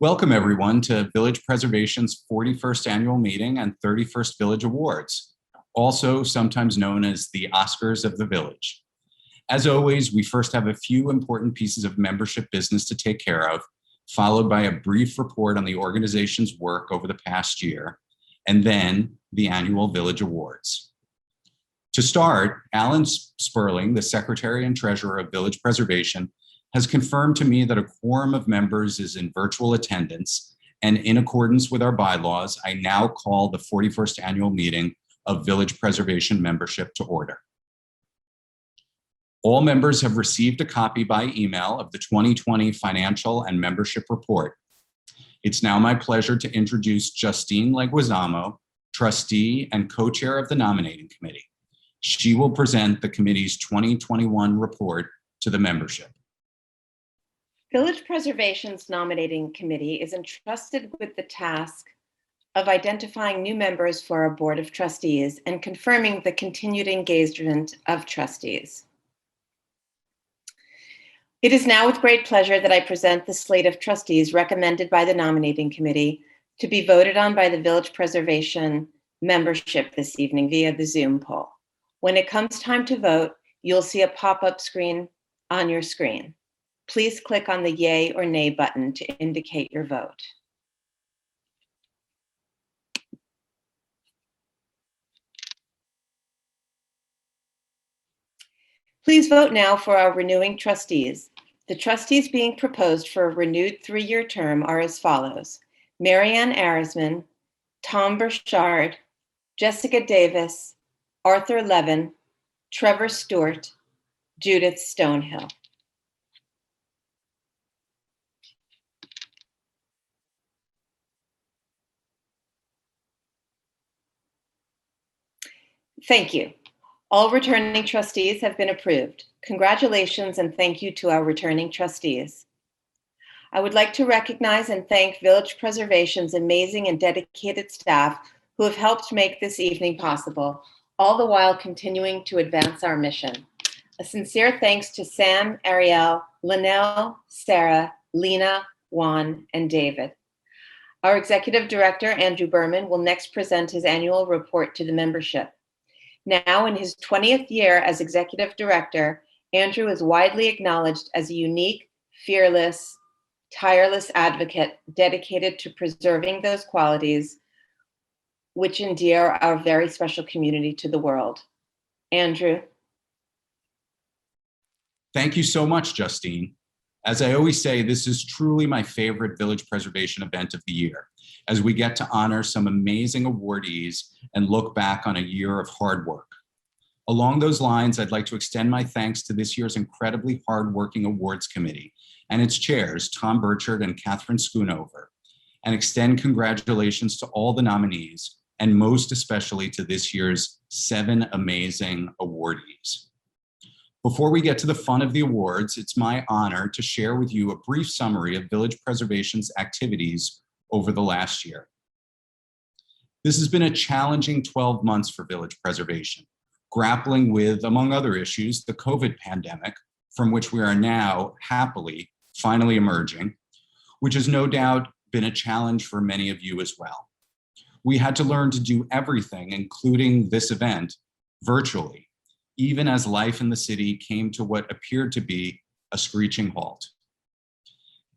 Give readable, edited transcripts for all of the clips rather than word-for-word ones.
Welcome everyone to Village Preservation's 41st annual meeting and 31st Village Awards, also sometimes known as the Oscars of the Village. As always, we first have a few important pieces of membership business to take care of, followed by a brief report on the organization's work over the past year, and then the annual Village Awards. To start, Alan Sperling, the Secretary and Treasurer of Village Preservation, has confirmed to me that a quorum of members is in virtual attendance, and in accordance with our bylaws, I now call the 41st annual meeting of Village Preservation membership to order. All members have received a copy by email of the 2020 financial and membership report. It's now my pleasure to introduce Justine Leguizamo, trustee and co-chair of the nominating committee. She will present the committee's 2021 report to the membership. Village Preservation's nominating committee is entrusted with the task of identifying new members for our Board of Trustees and confirming the continued engagement of trustees. It is now with great pleasure that I present the slate of trustees recommended by the nominating committee to be voted on by the Village Preservation membership this evening via the Zoom poll. When it comes time to vote, you'll see a pop-up screen on your screen. Please click on the yay or nay button to indicate your vote. Please vote now for our renewing trustees. The trustees being proposed for a renewed 3-year term are as follows: Marianne Arisman, Tom Burchard, Jessica Davis, Arthur Levin, Trevor Stewart, Judith Stonehill. Thank you. All returning trustees have been approved. Congratulations and thank you to our returning trustees. I would like to recognize and thank Village Preservation's amazing and dedicated staff who have helped make this evening possible, all the while continuing to advance our mission. A sincere thanks to Sam, Ariel, Linnell, Sarah, Lena, Juan, and David. Our Executive Director, Andrew Berman, will next present his annual report to the membership. Now, in his 20th year as Executive Director, Andrew is widely acknowledged as a unique, fearless, tireless advocate dedicated to preserving those qualities which endear our very special community to the world. Andrew. Thank you so much, Justine. As I always say, this is truly my favorite Village Preservation event of the year, as we get to honor some amazing awardees and look back on a year of hard work. Along those lines, I'd like to extend my thanks to this year's incredibly hardworking awards committee and its chairs, Tom Burchard and Catherine Schoonover, and extend congratulations to all the nominees, and most especially to this year's 7 amazing awardees. Before we get to the fun of the awards, it's my honor to share with you a brief summary of Village Preservation's activities over the last year. This has been a challenging 12 months for Village Preservation, grappling with, among other issues, the COVID pandemic, from which we are now happily finally emerging, which has no doubt been a challenge for many of you as well. We had to learn to do everything, including this event, virtually, even as life in the city came to what appeared to be a screeching halt.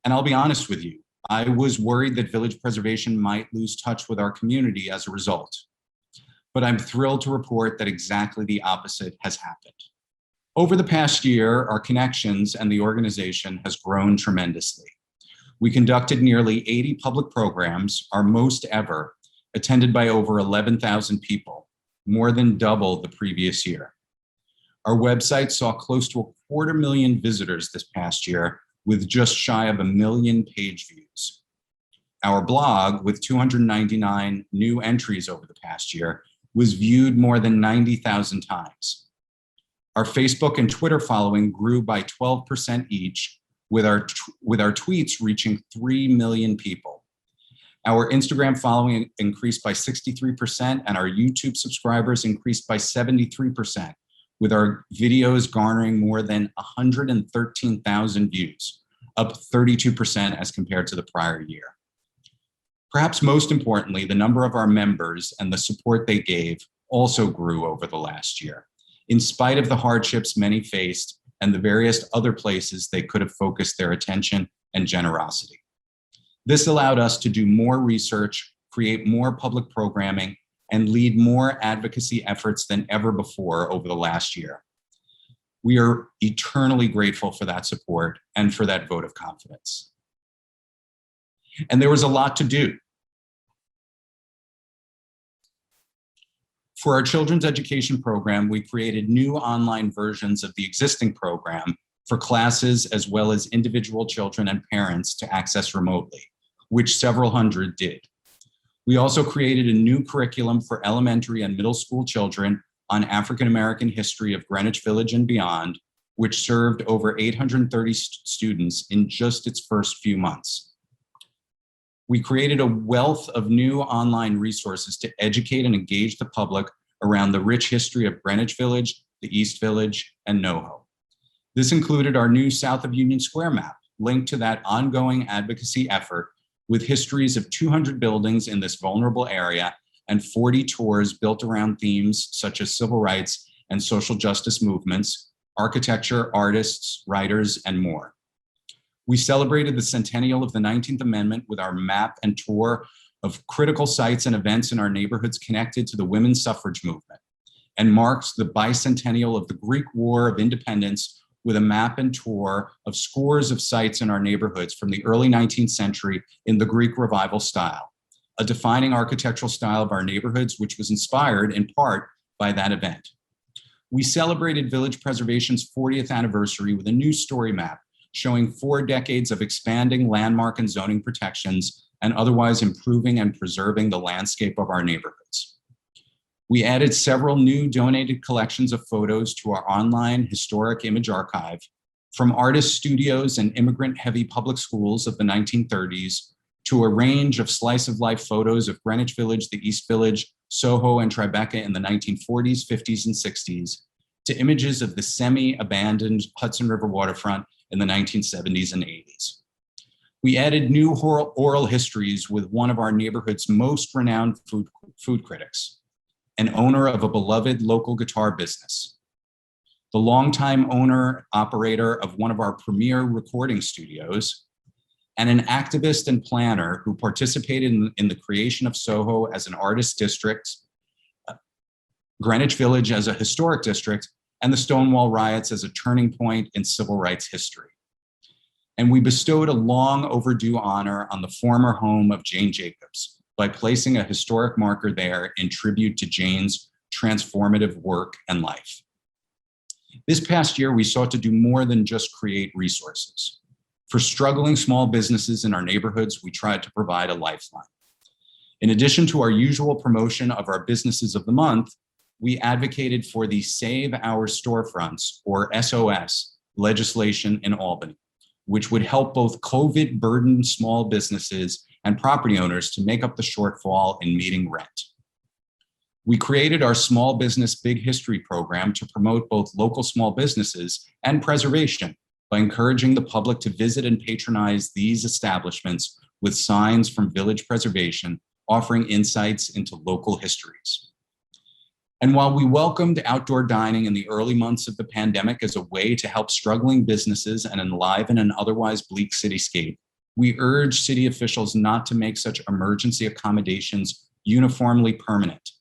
And I'll be honest with you, I was worried that Village Preservation might lose touch with our community as a result. But I'm thrilled to report that exactly the opposite has happened. Over the past year, our connections and the organization has grown tremendously. We conducted nearly 80 public programs, our most ever, attended by over 11,000 people, more than double the previous year. Our website saw close to 250,000 visitors this past year, with just shy of 1 million page views. Our blog, with 299 new entries over the past year, was viewed more than 90,000 times. Our Facebook and Twitter following grew by 12% each, with our tweets reaching 3 million people. Our Instagram following increased by 63%, and our YouTube subscribers increased by 73%, with our videos garnering more than 113,000 views, up 32% as compared to the prior year. Perhaps most importantly, the number of our members and the support they gave also grew over the last year, in spite of the hardships many faced and the various other places they could have focused their attention and generosity. This allowed us to do more research, create more public programming, and lead more advocacy efforts than ever before over the last year. We are eternally grateful for that support and for that vote of confidence. And there was a lot to do. For our children's education program, we created new online versions of the existing program for classes as well as individual children and parents to access remotely, which several hundred did. We also created a new curriculum for elementary and middle school children on African American history of Greenwich Village and beyond, which served over 830 students in just its first few months. We created a wealth of new online resources to educate and engage the public around the rich history of Greenwich Village, the East Village, and NoHo. This included our new South of Union Square map, linked to that ongoing advocacy effort, with histories of 200 buildings in this vulnerable area and 40 tours built around themes such as civil rights and social justice movements, architecture, artists, writers, and more. We celebrated the centennial of the 19th Amendment with our map and tour of critical sites and events in our neighborhoods connected to the women's suffrage movement, and marked the bicentennial of the Greek War of Independence with a map and tour of scores of sites in our neighborhoods from the early 19th century in the Greek Revival style, a defining architectural style of our neighborhoods, which was inspired in part by that event. We celebrated Village Preservation's 40th anniversary with a new story map showing 4 decades of expanding landmark and zoning protections and otherwise improving and preserving the landscape of our neighborhoods. We added several new donated collections of photos to our online historic image archive, from artist studios and immigrant-heavy public schools of the 1930s to a range of slice-of-life photos of Greenwich Village, the East Village, Soho, and Tribeca in the 1940s, 50s, and 60s, to images of the semi-abandoned Hudson River waterfront in the 1970s and 80s. We added new oral histories with one of our neighborhood's most renowned food critics, an owner of a beloved local guitar business, the longtime owner-operator of one of our premier recording studios, and an activist and planner who participated in the creation of Soho as an artist district, Greenwich Village as a historic district, and the Stonewall riots as a turning point in civil rights history. And we bestowed a long overdue honor on the former home of Jane Jacobs by placing a historic marker there in tribute to Jane's transformative work and life. This past year, we sought to do more than just create resources. For struggling small businesses in our neighborhoods, we tried to provide a lifeline. In addition to our usual promotion of our businesses of the month, we advocated for the Save Our Storefronts, or SOS, legislation in Albany, which would help both COVID-burdened small businesses and property owners to make up the shortfall in meeting rent. We created our Small Business Big History program to promote both local small businesses and preservation by encouraging the public to visit and patronize these establishments with signs from Village Preservation offering insights into local histories. And while we welcomed outdoor dining in the early months of the pandemic as a way to help struggling businesses and enliven an otherwise bleak cityscape, we urge city officials not to make such emergency accommodations uniformly permanent,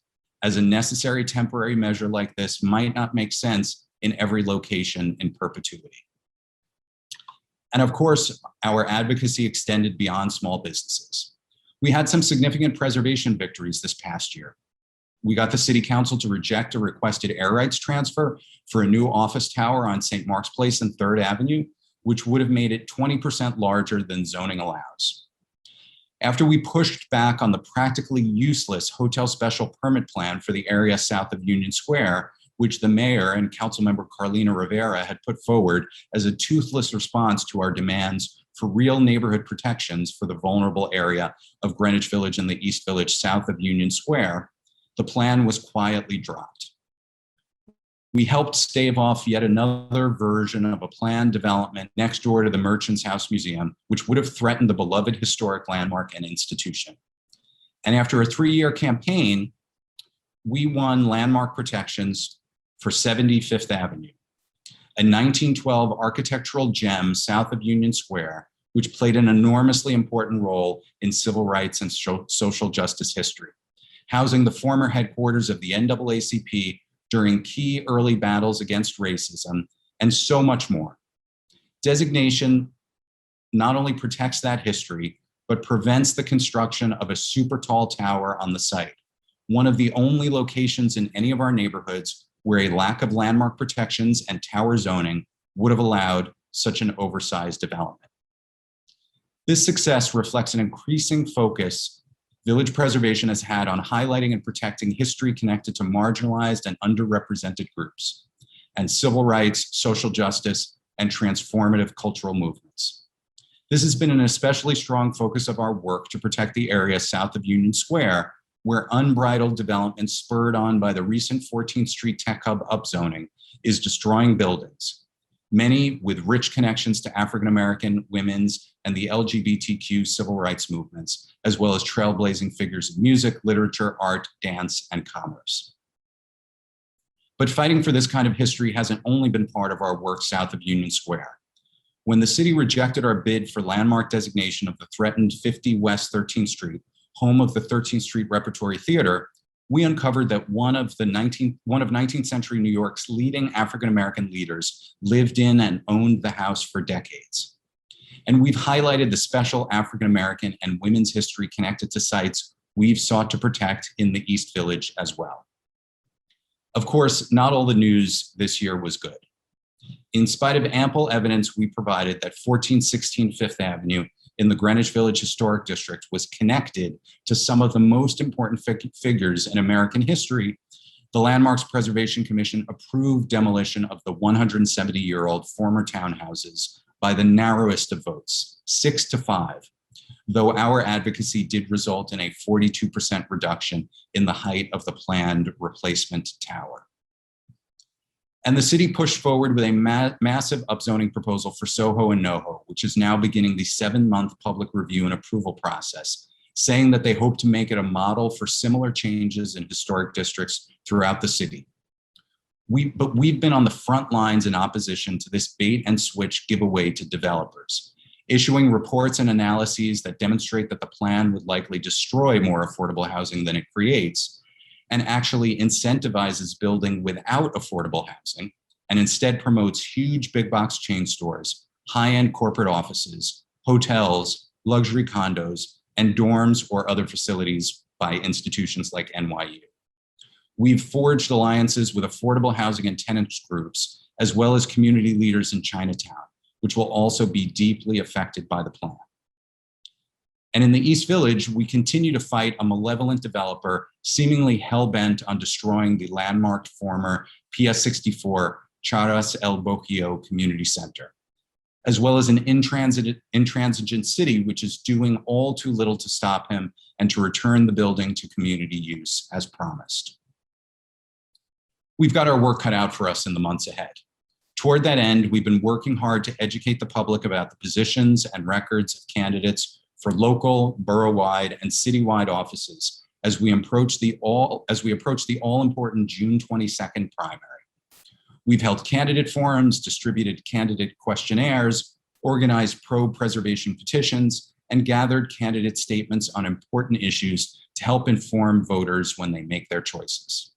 as a necessary temporary measure like this might not make sense in every location in perpetuity. And of course, our advocacy extended beyond small businesses. We had some significant preservation victories this past year. We got the City Council to reject a requested air rights transfer for a new office tower on St. Mark's Place and 3rd Avenue, which would have made it 20% larger than zoning allows. After we pushed back on the practically useless hotel special permit plan for the area south of Union Square, which the mayor and councilmember Carlina Rivera had put forward as a toothless response to our demands for real neighborhood protections for the vulnerable area of Greenwich Village and the East Village south of Union Square, the plan was quietly dropped. We helped stave off yet another version of a planned development next door to the Merchants House Museum, which would have threatened the beloved historic landmark and institution. And after a 3-year campaign, we won landmark protections for 75th Avenue, a 1912 architectural gem south of Union Square, which played an enormously important role in civil rights and social justice history, housing the former headquarters of the NAACP during key early battles against racism, and so much more. Designation not only protects that history, but prevents the construction of a super tall tower on the site, one of the only locations in any of our neighborhoods where a lack of landmark protections and tower zoning would have allowed such an oversized development. This success reflects an increasing focus Village Preservation has had on highlighting and protecting history connected to marginalized and underrepresented groups, and civil rights, social justice, and transformative cultural movements. This has been an especially strong focus of our work to protect the area south of Union Square, where unbridled development spurred on by the recent 14th Street Tech Hub upzoning is destroying buildings, many with rich connections to African-American, women's, and the LGBTQ civil rights movements, as well as trailblazing figures in music, literature, art, dance, and commerce. But fighting for this kind of history hasn't only been part of our work south of Union Square. When the city rejected our bid for landmark designation of the threatened 50 West 13th Street, home of the 13th Street Repertory Theater, we uncovered that one of 19th century New York's leading African-American leaders lived in and owned the house for decades. And we've highlighted the special African-American and women's history connected to sites we've sought to protect in the East Village as well. Of course, not all the news this year was good. In spite of ample evidence we provided that 1416 Fifth Avenue in the Greenwich Village Historic District was connected to some of the most important figures in American history, the Landmarks Preservation Commission approved demolition of the 170-year-old former townhouses by the narrowest of votes, 6-5, though our advocacy did result in a 42% reduction in the height of the planned replacement tower. And the city pushed forward with a massive upzoning proposal for Soho and NoHo, which is now beginning the 7-month public review and approval process, saying that they hope to make it a model for similar changes in historic districts throughout the city. But we've been on the front lines in opposition to this bait and switch giveaway to developers, issuing reports and analyses that demonstrate that the plan would likely destroy more affordable housing than it creates, and actually incentivizes building without affordable housing, and instead promotes huge big box chain stores, high-end corporate offices, hotels, luxury condos, and dorms or other facilities by institutions like NYU. We've forged alliances with affordable housing and tenants groups, as well as community leaders in Chinatown, which will also be deeply affected by the plan. And in the East Village, we continue to fight a malevolent developer seemingly hell-bent on destroying the landmarked former PS64 Charas El Boquio Community Center, as well as an intransigent city which is doing all too little to stop him and to return the building to community use as promised. We've got our work cut out for us in the months ahead. Toward that end, we've been working hard to educate the public about the positions and records of candidates for local, borough-wide, and citywide offices as we approach the all-important June 22nd primary. We've held candidate forums, distributed candidate questionnaires, organized pro-preservation petitions, and gathered candidate statements on important issues to help inform voters when they make their choices.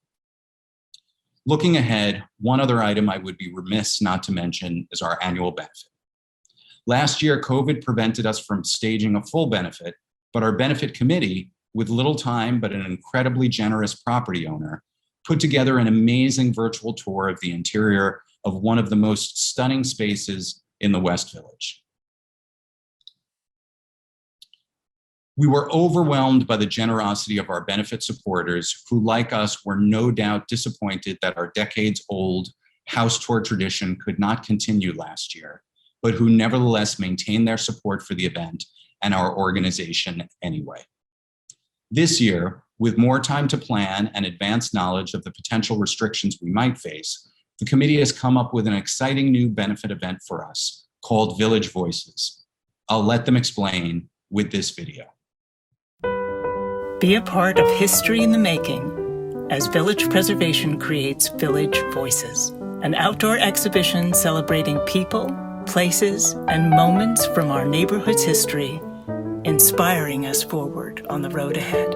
Looking ahead, one other item I would be remiss not to mention is our annual benefit. Last year, COVID prevented us from staging a full benefit, but our benefit committee, with little time but an incredibly generous property owner, put together an amazing virtual tour of the interior of one of the most stunning spaces in the West Village. We were overwhelmed by the generosity of our benefit supporters who, like us, were no doubt disappointed that our decades-old house tour tradition could not continue last year, but who nevertheless maintained their support for the event and our organization anyway. This year, with more time to plan and advanced knowledge of the potential restrictions we might face, the committee has come up with an exciting new benefit event for us called Village Voices. I'll let them explain with this video. Be a part of history in the making as Village Preservation creates Village Voices, an outdoor exhibition celebrating people, places, and moments from our neighborhood's history, inspiring us forward on the road ahead.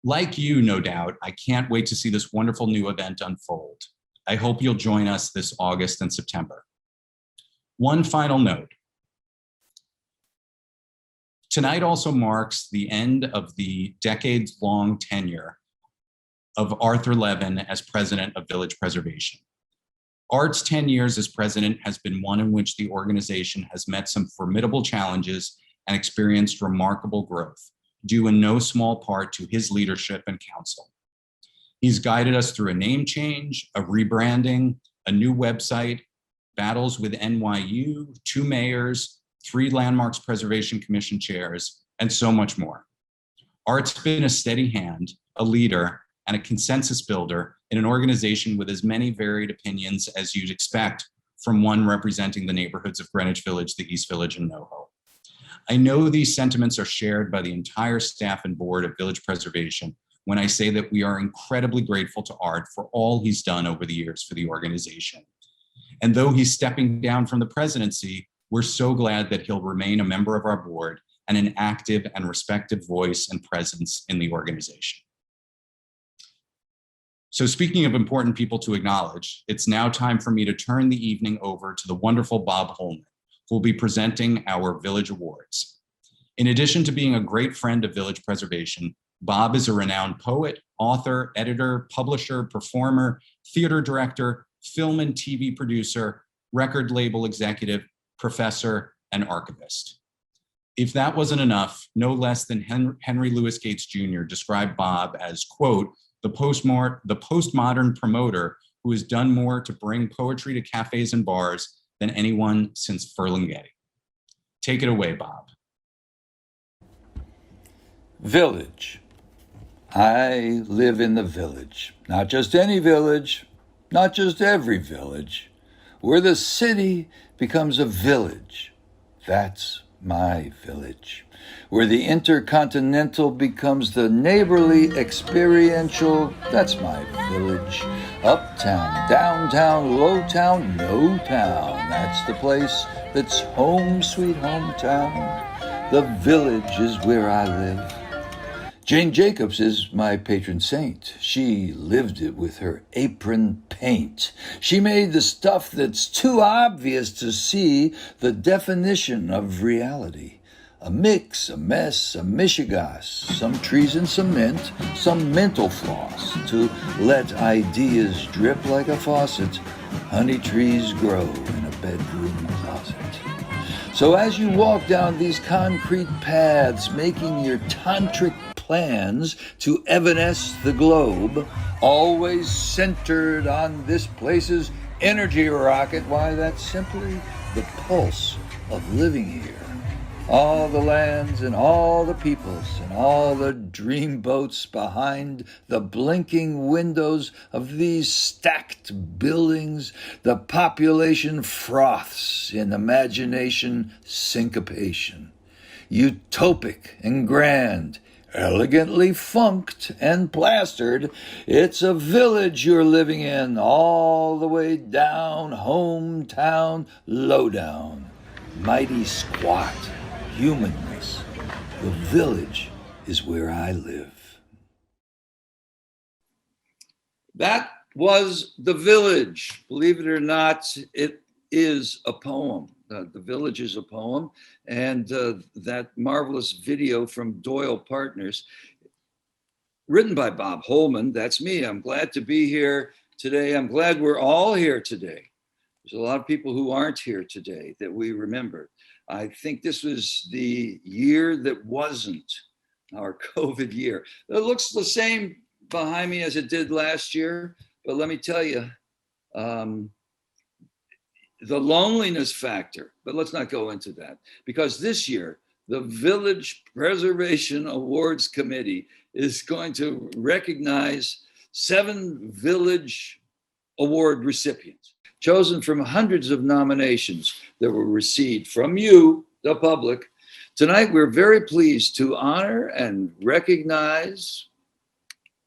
Like you, no doubt, I can't wait to see this wonderful new event unfold. I hope you'll join us this August and September. One final note. Tonight also marks the end of the decades-long tenure of Arthur Levin as president of Village Preservation. Art's 10 years as president has been one in which the organization has met some formidable challenges and experienced remarkable growth, due in no small part to his leadership and counsel. He's guided us through a name change, a rebranding, a new website, battles with NYU, 2 mayors, 3 Landmarks Preservation Commission chairs, and so much more. Art's been a steady hand, a leader, and a consensus builder in an organization with as many varied opinions as you'd expect from one representing the neighborhoods of Greenwich Village, the East Village, and NoHo. I know these sentiments are shared by the entire staff and board of Village Preservation when I say that we are incredibly grateful to Art for all he's done over the years for the organization. And though he's stepping down from the presidency, we're so glad that he'll remain a member of our board and an active and respected voice and presence in the organization. So speaking of important people to acknowledge, it's now time for me to turn the evening over to the wonderful Bob Holman, who will be presenting our Village Awards. In addition to being a great friend of Village Preservation, Bob is a renowned poet, author, editor, publisher, performer, theater director, film and TV producer, record label executive, professor, and archivist. If that wasn't enough, no less than Henry Louis Gates Jr. described Bob as, quote, the postmodern promoter who has done more to bring poetry to cafes and bars than anyone since Ferlinghetti. Take it away, Bob. Village. I live in the village. Not just any village, not just every village. Where the city becomes a village. That's my village. Where the intercontinental becomes the neighborly experiential. That's my village. Uptown, downtown, lowtown, no town. That's the place that's home, sweet hometown. The village is where I live. Jane Jacobs is my patron saint. She lived it with her apron paint. She made the stuff that's too obvious to see the definition of reality. A mix, a mess, a mishigas, some trees and some mint, some mental floss to let ideas drip like a faucet. Honey trees grow in a bedroom closet. So as you walk down these concrete paths, making your tantric plans to evanesce the globe, always centered on this place's energy rocket, why, that's simply the pulse of living here. All the lands and all the peoples and all the dreamboats behind the blinking windows of these stacked buildings, the population froths in imagination syncopation. Utopic and grand, elegantly funked and plastered, it's a village you're living in, all the way down, hometown, lowdown, mighty squat. Humanness. The village is where I live. That was The Village. Believe it or not, it is a poem. The Village is a poem. And that marvelous video from Doyle Partners, written by Bob Holman, that's me. I'm glad to be here today. I'm glad we're all here today. There's a lot of people who aren't here today that we remember. I think this was the year that wasn't our COVID year. It looks the same behind me as it did last year, but let me tell you, the loneliness factor, but let's not go into that, because this year, the Village Preservation Awards Committee is going to recognize 7 Village Award recipients, chosen from hundreds of nominations that were received from you, the public. Tonight, we're very pleased to honor and recognize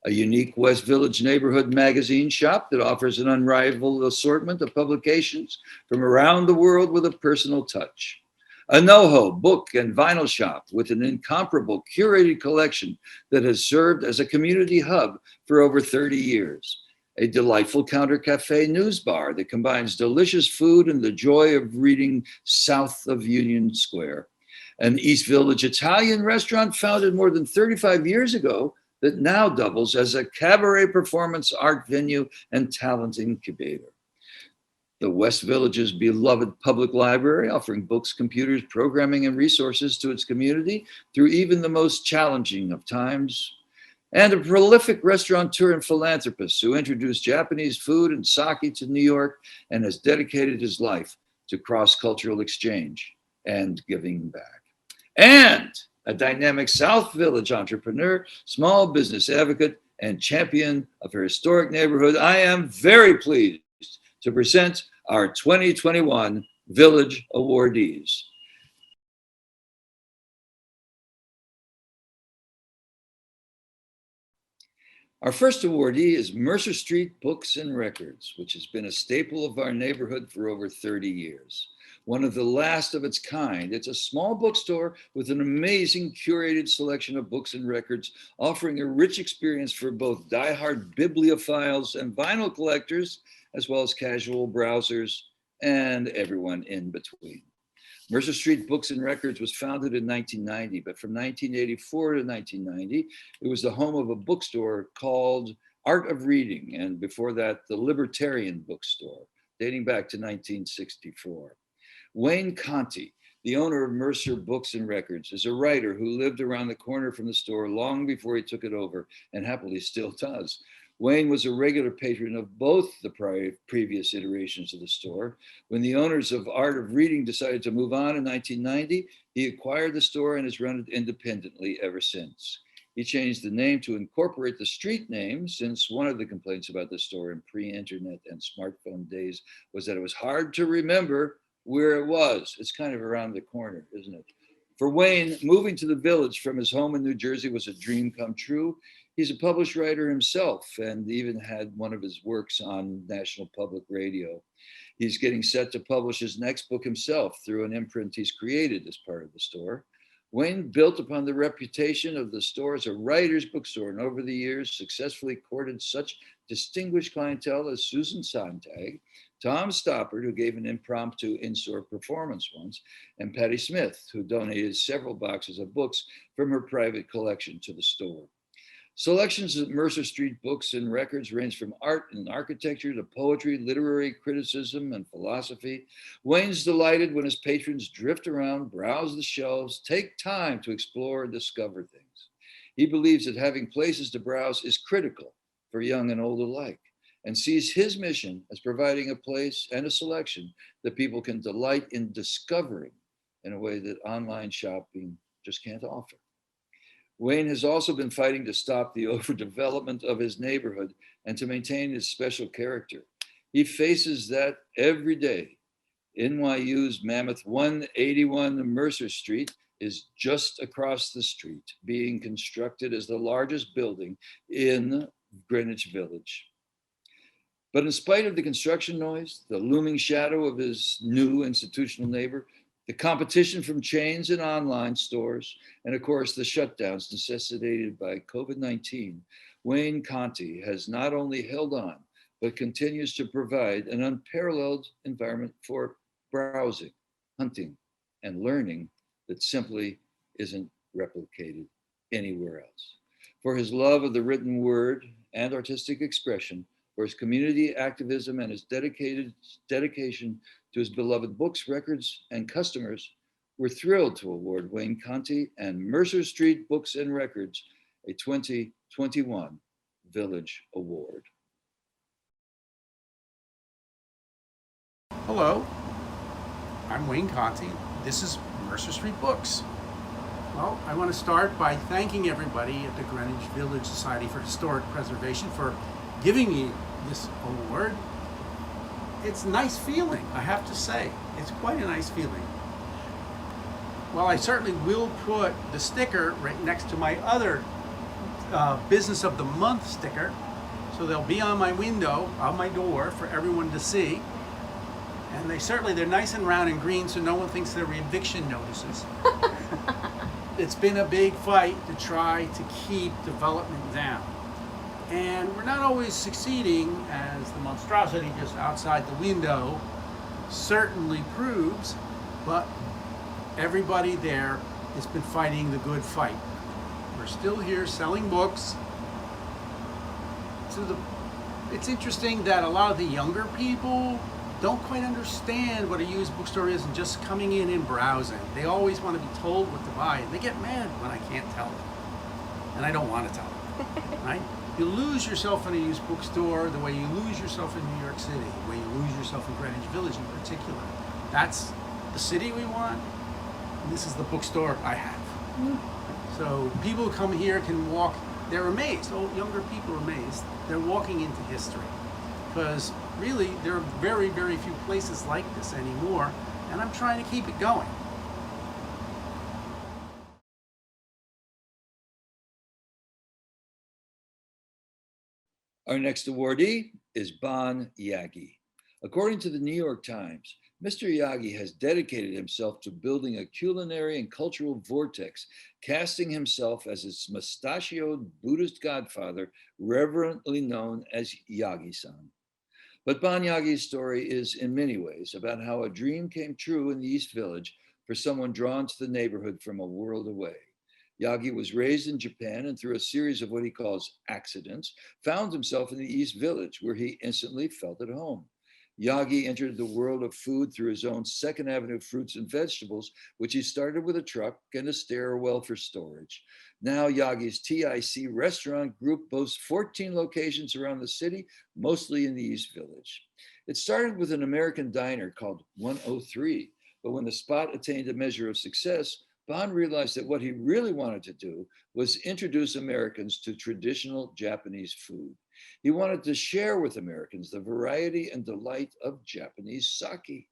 a unique West Village neighborhood magazine shop that offers an unrivaled assortment of publications from around the world with a personal touch. A NoHo book and vinyl shop with an incomparable curated collection that has served as a community hub for over 30 years. A delightful counter cafe Newsbar that combines delicious food and the joy of reading south of Union Square. An East Village Italian restaurant founded more than 35 years ago that now doubles as a cabaret performance art venue and talent incubator. The West Village's beloved public library, offering books, computers, programming, and resources to its community through even the most challenging of times. And a prolific restaurateur and philanthropist who introduced Japanese food and sake to New York and has dedicated his life to cross-cultural exchange and giving back. And a dynamic South Village entrepreneur, small business advocate, and champion of her historic neighborhood. I am very pleased to present our 2021 Village Awardees. Our first awardee is Mercer Street Books and Records, which has been a staple of our neighborhood for over 30 years. One of the last of its kind, it's a small bookstore with an amazing curated selection of books and records, offering a rich experience for both diehard bibliophiles and vinyl collectors, as well as casual browsers and everyone in between. Mercer Street Books and Records was founded in 1990, but from 1984 to 1990, it was the home of a bookstore called Art of Reading, and before that, the Libertarian Bookstore, dating back to 1964. Wayne Conti, the owner of Mercer Books and Records, is a writer who lived around the corner from the store long before he took it over, and happily still does. Wayne was a regular patron of both the previous iterations of the store. When the owners of Art of Reading decided to move on in 1990, he acquired the store and has run it independently ever since. He changed the name to incorporate the street name, since one of the complaints about the store in pre-internet and smartphone days was that it was hard to remember where it was. It's kind of around the corner, isn't it? For Wayne, moving to the Village from his home in New Jersey was a dream come true. He's a published writer himself and even had one of his works on National Public Radio. He's getting set to publish his next book himself through an imprint he's created as part of the store. Wayne built upon the reputation of the store as a writer's bookstore, and over the years successfully courted such distinguished clientele as Susan Sontag, Tom Stoppard, who gave an impromptu in-store performance once, and Patti Smith, who donated several boxes of books from her private collection to the store. Selections at Mercer Street Books and Records range from art and architecture to poetry, literary criticism, and philosophy. Wayne's delighted when his patrons drift around, browse the shelves, take time to explore and discover things. He believes that having places to browse is critical for young and old alike, and sees his mission as providing a place and a selection that people can delight in discovering in a way that online shopping just can't offer. Wayne has also been fighting to stop the overdevelopment of his neighborhood and to maintain his special character. He faces that every day. NYU's Mammoth 181 Mercer Street is just across the street, being constructed as the largest building in Greenwich Village. But in spite of the construction noise, the looming shadow of his new institutional neighbor, the competition from chains and online stores, and of course the shutdowns necessitated by COVID-19, Wayne Conti has not only held on, but continues to provide an unparalleled environment for browsing, hunting, and learning that simply isn't replicated anywhere else. For his love of the written word and artistic expression, for his community activism and his dedication to his beloved books, records, and customers, we're thrilled to award Wayne Conti and Mercer Street Books and Records a 2021 Village Award. Hello, I'm Wayne Conti. This is Mercer Street Books. Well, I want to start by thanking everybody at the Greenwich Village Society for Historic Preservation for giving me this award. It's a nice feeling, I have to say. It's quite a nice feeling. Well, I certainly will put the sticker right next to my other Business of the Month sticker, so they'll be on my window, on my door for everyone to see. And they're nice and round and green, so no one thinks they're eviction notices. It's been a big fight to try to keep development down. And we're not always succeeding, as the monstrosity just outside the window certainly proves, but everybody there has been fighting the good fight. We're still here selling books. It's interesting that a lot of the younger people don't quite understand what a used bookstore is and just coming in and browsing. They always want to be told what to buy, and they get mad when I can't tell them. And I don't want to tell them, right? You lose yourself in a used bookstore the way you lose yourself in New York City, the way you lose yourself in Greenwich Village in particular. That's the city we want, and this is the bookstore I have. So people who come here can walk, they're amazed. Oh, younger people are amazed. They're walking into history. Because really, there are very, very few places like this anymore, and I'm trying to keep it going. Our next awardee is Bon Yagi. According to the New York Times, Mr. Yagi has dedicated himself to building a culinary and cultural vortex, casting himself as its mustachioed Buddhist godfather, reverently known as Yagi-san. But Bon Yagi's story is in many ways about how a dream came true in the East Village for someone drawn to the neighborhood from a world away. Yagi was raised in Japan and through a series of what he calls accidents, found himself in the East Village where he instantly felt at home. Yagi entered the world of food through his own Second Avenue Fruits and Vegetables, which he started with a truck and a stairwell for storage. Now Yagi's TIC restaurant group boasts 14 locations around the city, mostly in the East Village. It started with an American diner called 103, but when the spot attained a measure of success, Bon realized that what he really wanted to do was introduce Americans to traditional Japanese food. He wanted to share with Americans the variety and delight of Japanese sake,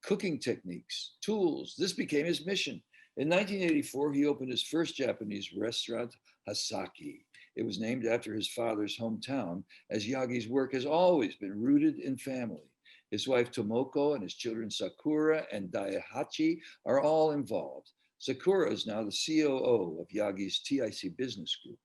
cooking techniques, tools. This became his mission. In 1984, he opened his first Japanese restaurant, Hasaki. It was named after his father's hometown, as Yagi's work has always been rooted in family. His wife Tomoko and his children Sakura and Daihachi are all involved. Sakura is now the COO of Yagi's TIC business group.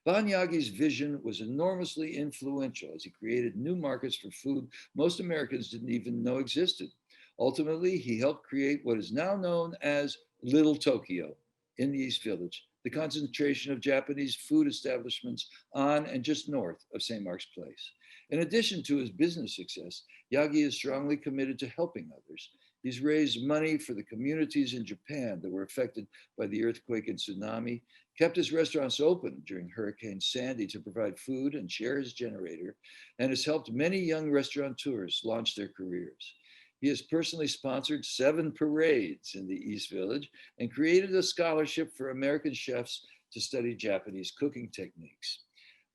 Bon Yagi's vision was enormously influential as he created new markets for food most Americans didn't even know existed. Ultimately, he helped create what is now known as Little Tokyo in the East Village, the concentration of Japanese food establishments on and just north of St. Mark's Place. In addition to his business success, Yagi is strongly committed to helping others. He's raised money for the communities in Japan that were affected by the earthquake and tsunami, kept his restaurants open during Hurricane Sandy to provide food and share his generator, and has helped many young restaurateurs launch their careers. He has personally sponsored 7 parades in the East Village and created a scholarship for American chefs to study Japanese cooking techniques.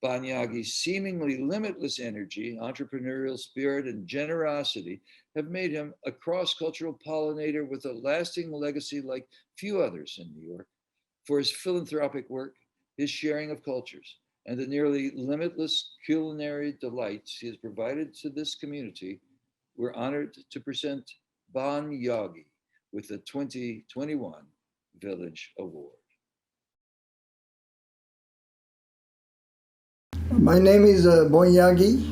Bon Yagi's seemingly limitless energy, entrepreneurial spirit, and generosity have made him a cross-cultural pollinator with a lasting legacy like few others in New York. For his philanthropic work, his sharing of cultures, and the nearly limitless culinary delights he has provided to this community, we're honored to present Bon Yagi with the 2021 Village Award. My name is Bon Yagi.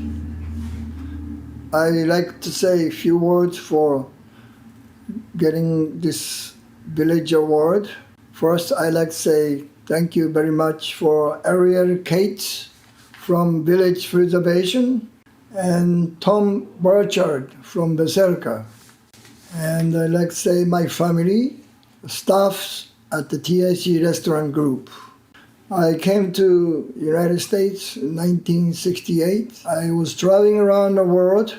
I like to say a few words for getting this Village Award. First, I like to say thank you very much for Ariel Cates from Village Preservation and Tom Burchard from Berserker. And I like to say my family, staffs at the TIC Restaurant Group. I came to United States in 1968. I was traveling around the world,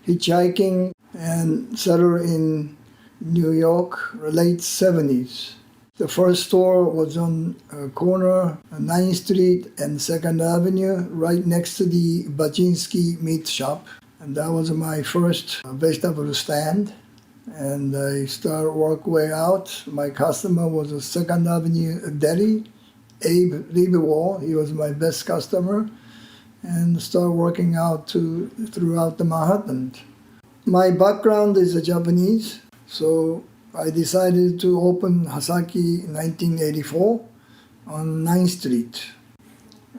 hitchhiking, and settled in New York, late 70s. The first store was on a corner, 9th Street and 2nd Avenue, right next to the Baczynski meat shop. And that was my first vegetable stand. And I started work way out. My customer was a 2nd Avenue deli, Abe Liebewall. He was my best customer. And started working out throughout the Manhattan. My background is Japanese, so I decided to open Hasaki in 1984 on 9th Street.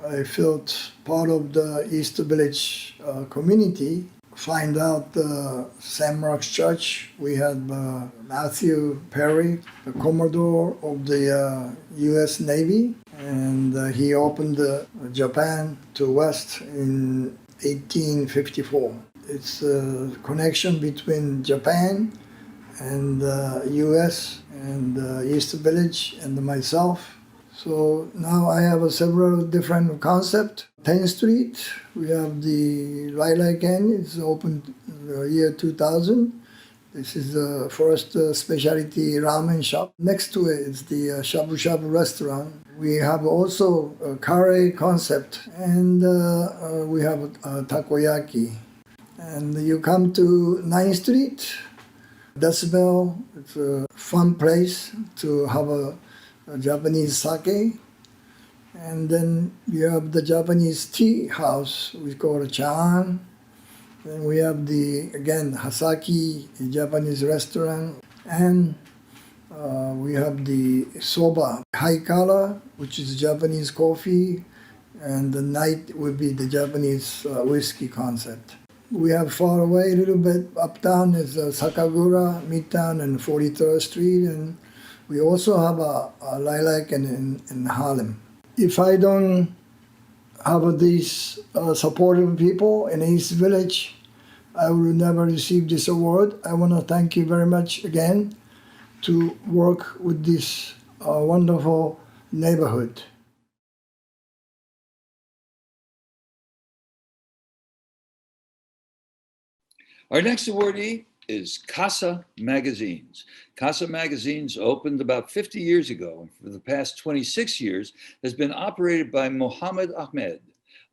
I felt part of the East Village community. Find out the St. Mark's Church. We had Matthew Perry, the Commodore of the U.S. Navy, and he opened Japan to West in 1854. It's a connection between Japan and U.S. and East Village and myself. So now I have several different concepts. 10th Street, we have the Lilac Inn. It's opened year 2000. This is the first specialty ramen shop. Next to it is the Shabu Shabu restaurant. We have also a Cabaret concept, and we have takoyaki. And you come to 9th Street, Decibel. It's a fun place to have a Japanese sake. And then you have the Japanese tea house, we call it Chaan. Then we have again, Hasaki, a Japanese restaurant. And we have the soba, Haikara, which is Japanese coffee. And the night would be the Japanese whiskey concept. We have far away a little bit, uptown is Sakagura, Midtown, and 43rd Street. And we also have a Lilac in Harlem. If I don't have these supportive people in East Village, I would never receive this award. I want to thank you very much again to work with this wonderful neighborhood. Our next awardee is Casa Magazines. Casa Magazines opened about 50 years ago, and for the past 26 years has been operated by Mohammed Ahmed,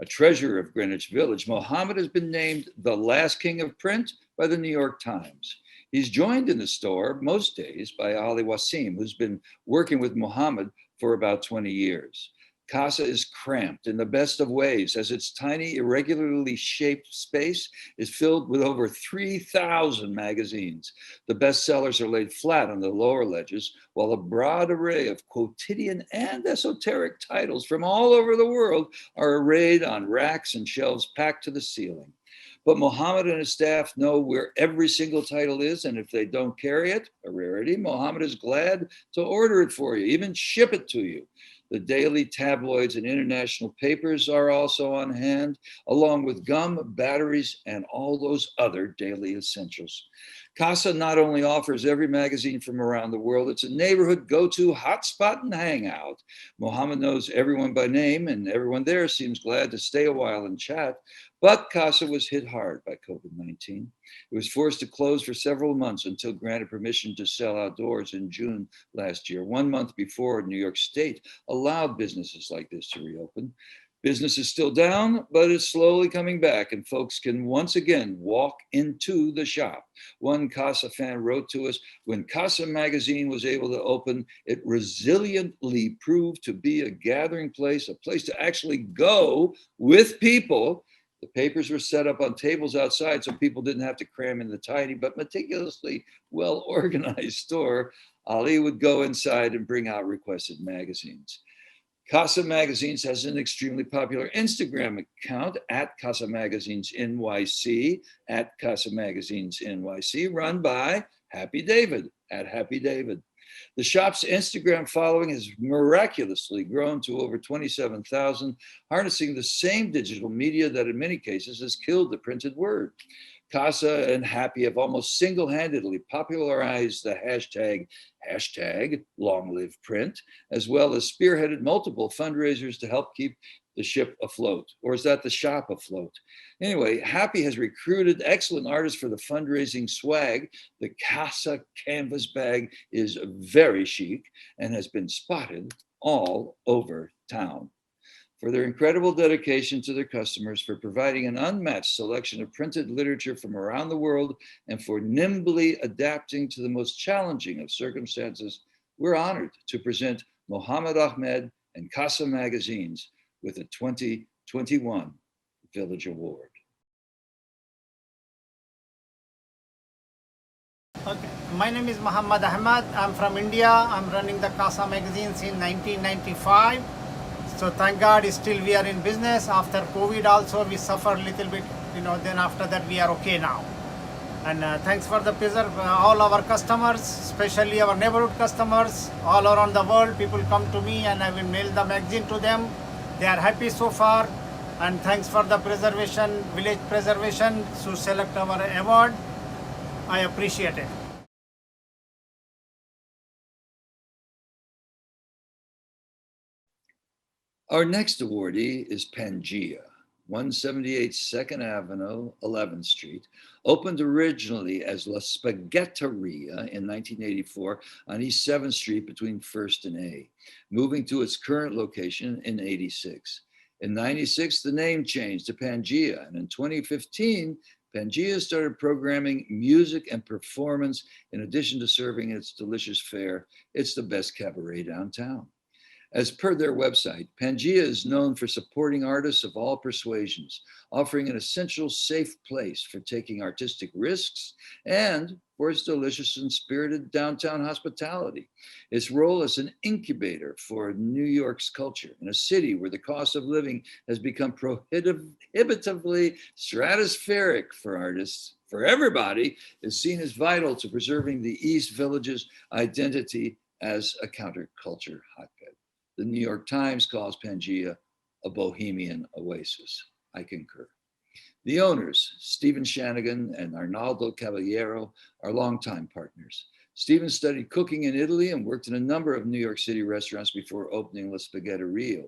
a treasure of Greenwich Village. Mohammed has been named the last king of print by the New York Times. He's joined in the store most days by Ali Wasim, who's been working with Mohammed for about 20 years. Casa is cramped in the best of ways, as its tiny, irregularly shaped space is filled with over 3,000 magazines. The bestsellers are laid flat on the lower ledges, while a broad array of quotidian and esoteric titles from all over the world are arrayed on racks and shelves packed to the ceiling. But Mohammed and his staff know where every single title is, and if they don't carry it, a rarity, Mohammed is glad to order it for you, even ship it to you. The daily tabloids and international papers are also on hand, along with gum, batteries, and all those other daily essentials. Casa not only offers every magazine from around the world, it's a neighborhood go-to hotspot and hangout. Mohammed knows everyone by name, and everyone there seems glad to stay a while and chat. But Casa was hit hard by COVID-19. It was forced to close for several months until granted permission to sell outdoors in June last year, 1 month before New York State allowed businesses like this to reopen. Business is still down, but it's slowly coming back, and folks can once again walk into the shop. One Casa fan wrote to us, when Casa Magazine was able to open, it resiliently proved to be a gathering place, a place to actually go with people. The papers were set up on tables outside so people didn't have to cram in the tiny but meticulously well-organized store. Ali would go inside and bring out requested magazines. Casa Magazines has an extremely popular Instagram account at Casa Magazines NYC, at Casa Magazines NYC, run by Happy David, at Happy David. The shop's Instagram following has miraculously grown to over 27,000, harnessing the same digital media that in many cases has killed the printed word. Casa and Happy have almost single-handedly popularized the hashtag long live print, as well as spearheaded multiple fundraisers to help keep the ship afloat. Or is that the shop afloat? Anyway, Happy has recruited excellent artists for the fundraising swag. The Casa canvas bag is very chic and has been spotted all over town. For their incredible dedication to their customers, for providing an unmatched selection of printed literature from around the world, and for nimbly adapting to the most challenging of circumstances, we're honored to present Mohammed Ahmed and Casa Magazines with the 2021 Village Award. Okay. My name is Mohammed Ahmed. I'm from India. I'm running the Casa Magazines in 1995. So thank God still we are in business. After COVID also we suffered a little bit, then after that we are okay now. And thanks for the preserve all our customers, especially our neighborhood customers all around the world. People come to me and I will mail the magazine to them. They are happy so far. And thanks for the preservation, village preservation to select our award. I appreciate it. Our next awardee is Pangea, 178 2nd Avenue, 11th Street, opened originally as La Spaghetteria in 1984 on East 7th Street between 1st and A, moving to its current location in 86. In 96, the name changed to Pangea, and in 2015, Pangea started programming music and performance in addition to serving its delicious fare. It's the best cabaret downtown. As per their website, Pangea is known for supporting artists of all persuasions, offering an essential safe place for taking artistic risks and for its delicious and spirited downtown hospitality. Its role as an incubator for New York's culture in a city where the cost of living has become prohibitively stratospheric for artists, for everybody, is seen as vital to preserving the East Village's identity as a counterculture hotbed. The New York Times calls Pangea a bohemian oasis. I concur. The owners, Stephen Shanagan and Arnaldo Caballero, are longtime partners. Stephen studied cooking in Italy and worked in a number of New York City restaurants before opening La Spaghetteria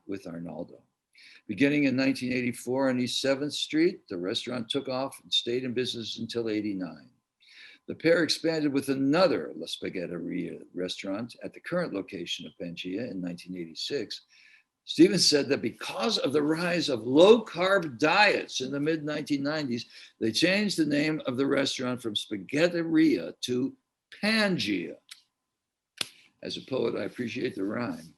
with Arnaldo. Beginning in 1984 on East 7th Street, the restaurant took off and stayed in business until '89. The pair expanded with another La Spaghetteria restaurant at the current location of Pangea in 1986. Stephen said that because of the rise of low-carb diets in the mid-1990s, they changed the name of the restaurant from Spaghetteria to Pangea. As a poet, I appreciate the rhyme.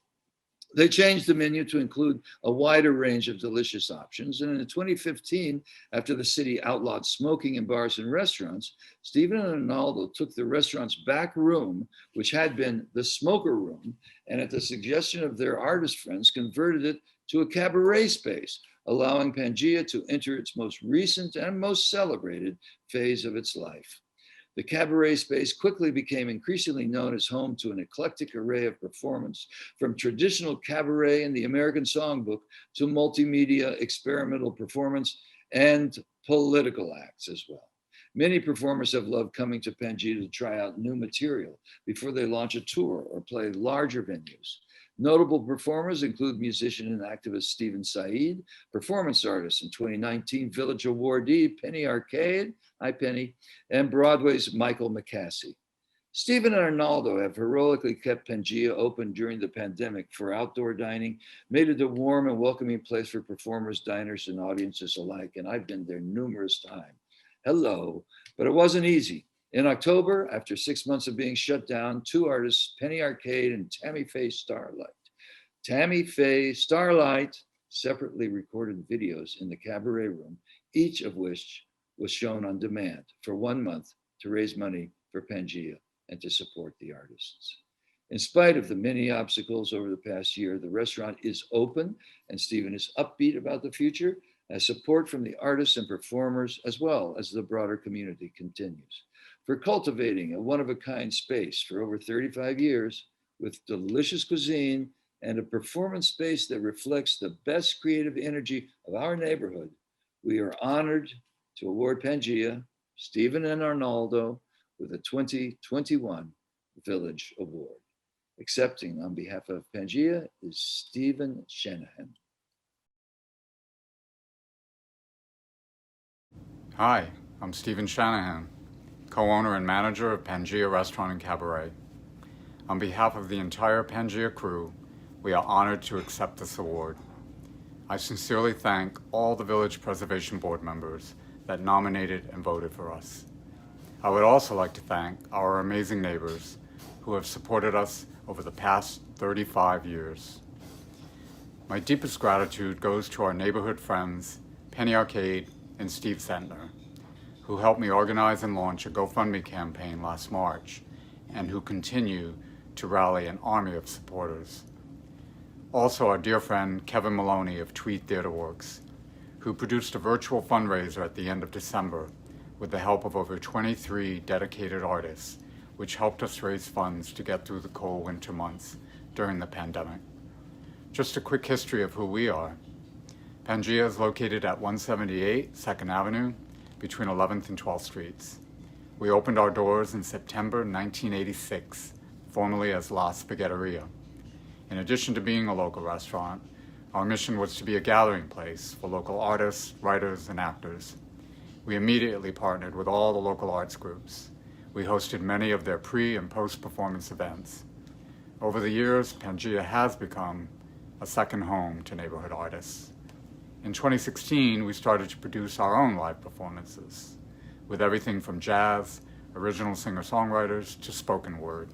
They changed the menu to include a wider range of delicious options. And in 2015, after the city outlawed smoking in bars and restaurants, Stephen and Arnaldo took the restaurant's back room, which had been the smoker room, and at the suggestion of their artist friends, converted it to a cabaret space, allowing Pangea to enter its most recent and most celebrated phase of its life. The cabaret space quickly became increasingly known as home to an eclectic array of performance, from traditional cabaret in the American Songbook to multimedia experimental performance and political acts as well. Many performers have loved coming to Pangea to try out new material before they launch a tour or play larger venues. Notable performers include musician and activist Stephen Said, performance artist in 2019 Village Awardee Penny Arcade, hi Penny, and Broadway's Michael McCasey. Stephen and Arnaldo have heroically kept Pangea open during the pandemic for outdoor dining, made it a warm and welcoming place for performers, diners, and audiences alike, and I've been there numerous times. Hello, but it wasn't easy. In October, after 6 months of being shut down, two artists, Penny Arcade and Tammy Faye Starlight, separately recorded videos in the cabaret room, each of which was shown on demand for 1 month to raise money for Pangea and to support the artists. In spite of the many obstacles over the past year, the restaurant is open, and Stephen is upbeat about the future as support from the artists and performers, as well as the broader community, continues. For cultivating a one-of-a-kind space for over 35 years with delicious cuisine and a performance space that reflects the best creative energy of our neighborhood, we are honored to award Pangea, Stephen and Arnaldo, with a 2021 Village Award. Accepting on behalf of Pangea is Stephen Shanahan. Hi, I'm Stephen Shanahan, co-owner and manager of Pangea Restaurant and Cabaret. On behalf of the entire Pangea crew, we are honored to accept this award. I sincerely thank all the Village Preservation Board members that nominated and voted for us. I would also like to thank our amazing neighbors who have supported us over the past 35 years. My deepest gratitude goes to our neighborhood friends, Penny Arcade and Steve Sentner, who helped me organize and launch a GoFundMe campaign last March, and who continue to rally an army of supporters. Also, our dear friend Kevin Maloney of Tweed Theater Works, who produced a virtual fundraiser at the end of December with the help of over 23 dedicated artists, which helped us raise funds to get through the cold winter months during the pandemic. Just a quick history of who we are. Pangea is located at 178 2nd Avenue between 11th and 12th Streets. We opened our doors in September 1986, formerly as La Spaghetteria. In addition to being a local restaurant, our mission was to be a gathering place for local artists, writers, and actors. We immediately partnered with all the local arts groups. We hosted many of their pre- and post-performance events. Over the years, Pangea has become a second home to neighborhood artists. In 2016, we started to produce our own live performances, with everything from jazz, original singer-songwriters, to spoken word.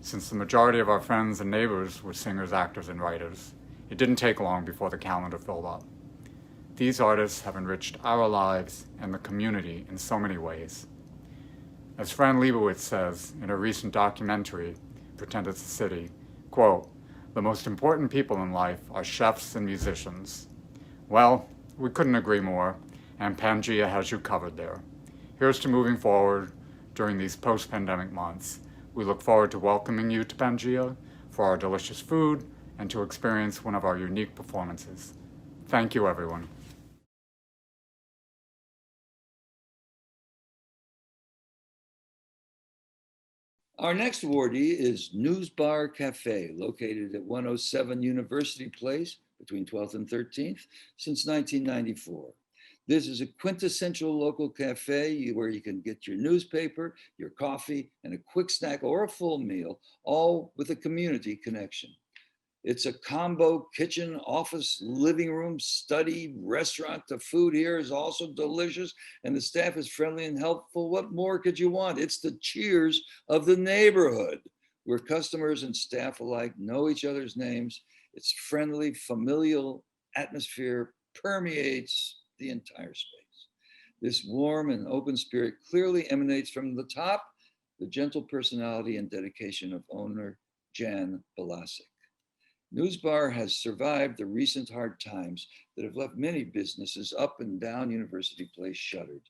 Since the majority of our friends and neighbors were singers, actors, and writers, it didn't take long before the calendar filled up. These artists have enriched our lives and the community in so many ways. As Fran Lebowitz says in a recent documentary, Pretend It's a City, quote, "The most important people in life are chefs and musicians." Well, we couldn't agree more, and Pangea has you covered there. Here's to moving forward during these post-pandemic months. We look forward to welcoming you to Pangea for our delicious food and to experience one of our unique performances. Thank you, everyone. Our next awardee is Newsbar Café, located at 107 University Place between 12th and 13th since 1994. This is a quintessential local cafe where you can get your newspaper, your coffee, and a quick snack or a full meal, all with a community connection. It's a combo kitchen, office, living room, study, restaurant. The food here is also delicious and the staff is friendly and helpful. What more could you want? It's the cheers of the neighborhood where customers and staff alike know each other's names. Its friendly, familial atmosphere permeates the entire space. This warm and open spirit clearly emanates from the top, the gentle personality and dedication of owner Jan Balasik. Newsbar has survived the recent hard times that have left many businesses up and down University Place shuttered.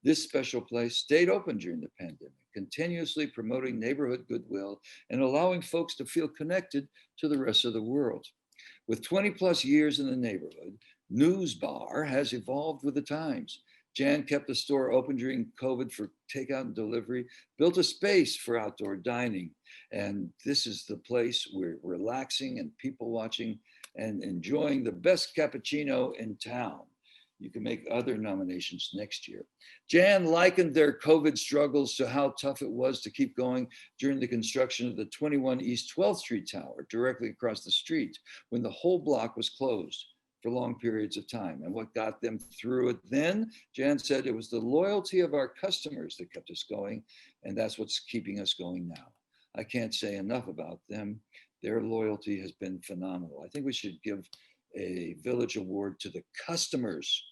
This special place stayed open during the pandemic, continuously promoting neighborhood goodwill and allowing folks to feel connected to the rest of the world. With 20 plus years in the neighborhood, Newsbar has evolved with the times. Jan kept the store open during COVID for takeout and delivery, built a space for outdoor dining. And this is the place where relaxing and people watching and enjoying the best cappuccino in town. You can make other nominations next year. Jan likened their COVID struggles to how tough it was to keep going during the construction of the 21 East 12th Street Tower directly across the street when the whole block was closed for long periods of time. And what got them through it then, Jan said, it was the loyalty of our customers that kept us going, and that's what's keeping us going now. I can't say enough about them. Their loyalty has been phenomenal. I think we should give a Village Award to the customers.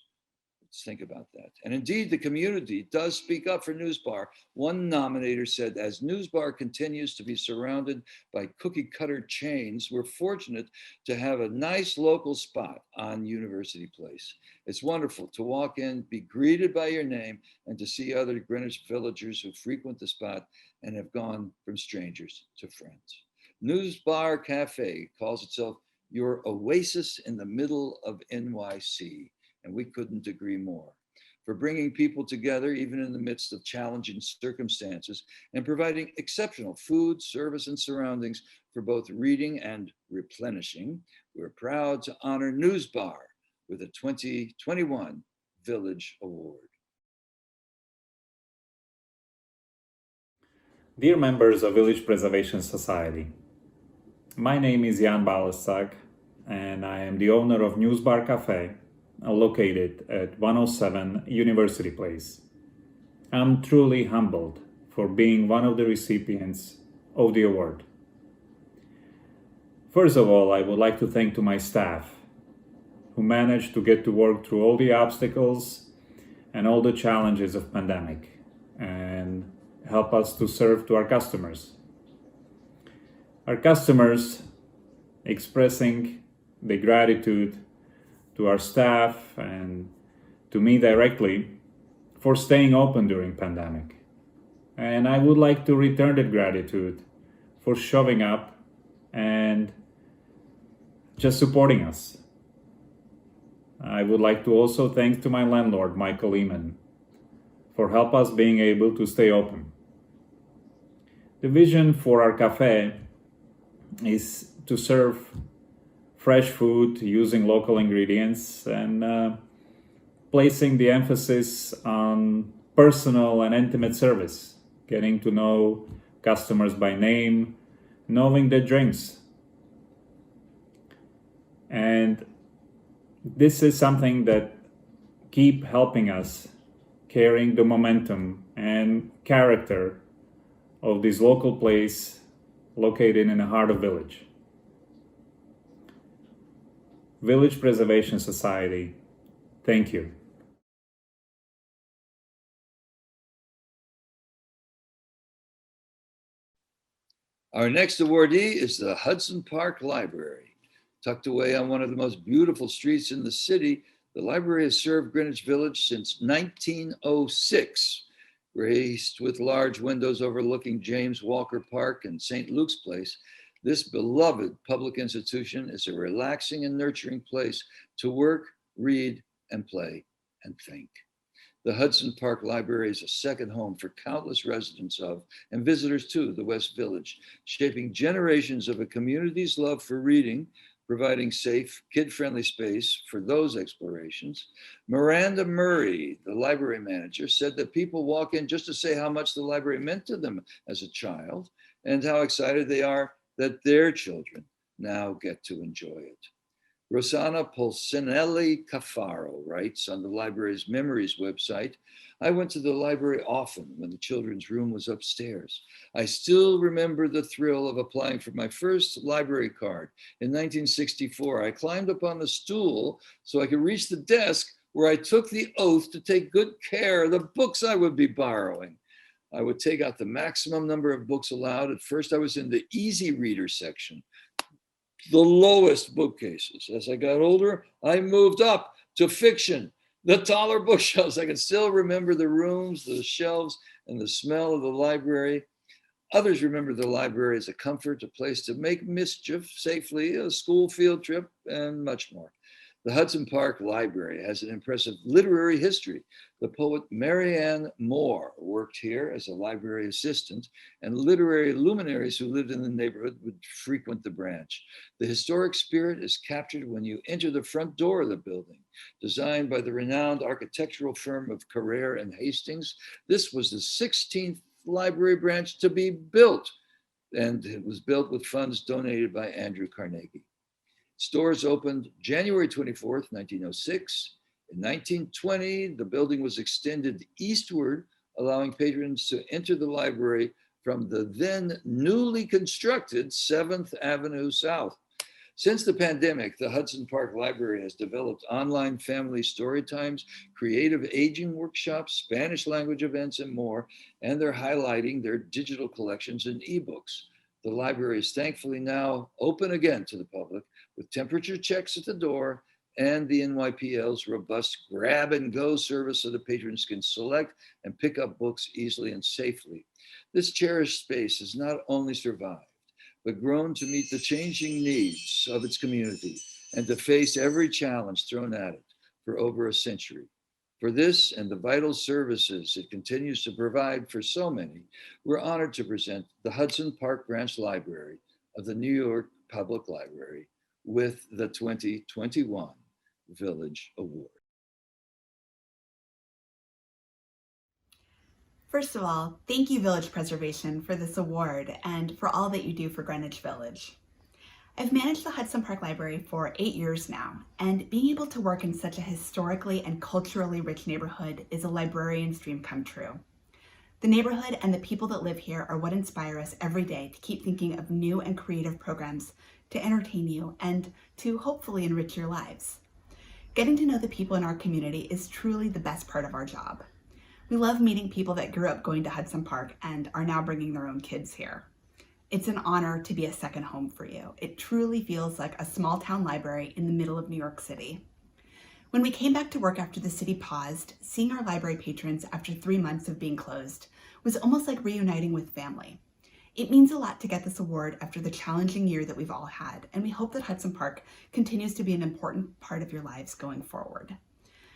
Let's think about that. And indeed, the community does speak up for Newsbar. One nominator said, as Newsbar continues to be surrounded by cookie cutter chains, we're fortunate to have a nice local spot on University Place. It's wonderful to walk in, be greeted by your name, and to see other Greenwich villagers who frequent the spot and have gone from strangers to friends. Newsbar Cafe calls itself your oasis in the middle of NYC. And we couldn't agree more. For bringing people together, even in the midst of challenging circumstances, and providing exceptional food, service, and surroundings for both reading and replenishing, we're proud to honor Newsbar with a 2021 Village Award. Dear members of Village Preservation Society, my name is Jan Balasag, and I am the owner of Newsbar Café, located at 107 University Place. I'm truly humbled for being one of the recipients of the award. First of all, I would like to thank to my staff who managed to get to work through all the obstacles and all the challenges of pandemic and help us to serve to our customers. Our customers expressing the gratitude to our staff and to me directly for staying open during pandemic. And I would like to return that gratitude for showing up and just supporting us. I would like to also thank to my landlord, Michael Lehman, for help us being able to stay open. The vision for our cafe is to serve fresh food using local ingredients and placing the emphasis on personal and intimate service, getting to know customers by name, knowing their drinks. And this is something that keep helping us carrying the momentum and character of this local place located in the heart of village. Village Preservation Society, thank you. Our next awardee is the Hudson Park Library. Tucked away on one of the most beautiful streets in the city, the library has served Greenwich Village since 1906. Graced with large windows overlooking James Walker Park and St. Luke's Place, This beloved public institution is a relaxing and nurturing place to work, read, and play, and think. The Hudson Park Library is a second home for countless residents of and visitors to the West Village, shaping generations of a community's love for reading, providing safe, kid-friendly space for those explorations. Miranda Murray, the library manager, said that people walk in just to say how much the library meant to them as a child and how excited they are that their children now get to enjoy it. Rosanna Polsinelli Cafaro writes on the library's Memories website, I went to the library often when the children's room was upstairs. I still remember the thrill of applying for my first library card. In 1964, I climbed up on the stool so I could reach the desk where I took the oath to take good care of the books I would be borrowing. I would take out the maximum number of books allowed. At first, I was in the easy reader section, the lowest bookcases. As I got older, I moved up to fiction, the taller bookshelves. I can still remember the rooms, the shelves, and the smell of the library. Others remember the library as a comfort, a place to make mischief safely, a school field trip, and much more. The Hudson Park Library has an impressive literary history. The poet Marianne Moore worked here as a library assistant, and literary luminaries who lived in the neighborhood would frequent the branch. The historic spirit is captured when you enter the front door of the building. Designed by the renowned architectural firm of Carrere and Hastings, this was the 16th library branch to be built, and it was built with funds donated by Andrew Carnegie. Stores opened January 24th, 1906. In 1920, the building was extended eastward, allowing patrons to enter the library from the then newly constructed 7th Avenue South. Since the pandemic, the Hudson Park Library has developed online family story times, creative aging workshops, Spanish language events, and more, and they're highlighting their digital collections and ebooks. The library is thankfully now open again to the public with temperature checks at the door and the NYPL's robust grab and go service so the patrons can select and pick up books easily and safely. This cherished space has not only survived, but grown to meet the changing needs of its community and to face every challenge thrown at it for over a century. For this and the vital services it continues to provide for so many, we're honored to present the Hudson Park Branch Library of the New York Public Library with the 2021 Village Award. First of all, thank you, Village Preservation, for this award and for all that you do for Greenwich Village. I've managed the Hudson Park Library for 8 years now, and being able to work in such a historically and culturally rich neighborhood is a librarian's dream come true. The neighborhood and the people that live here are what inspire us every day to keep thinking of new and creative programs to entertain you and to hopefully enrich your lives. Getting to know the people in our community is truly the best part of our job. We love meeting people that grew up going to Hudson Park and are now bringing their own kids here. It's an honor to be a second home for you. It truly feels like a small town library in the middle of New York City. When we came back to work after the city paused, seeing our library patrons after 3 months of being closed was almost like reuniting with family. It means a lot to get this award after the challenging year that we've all had, and we hope that Hudson Park continues to be an important part of your lives going forward.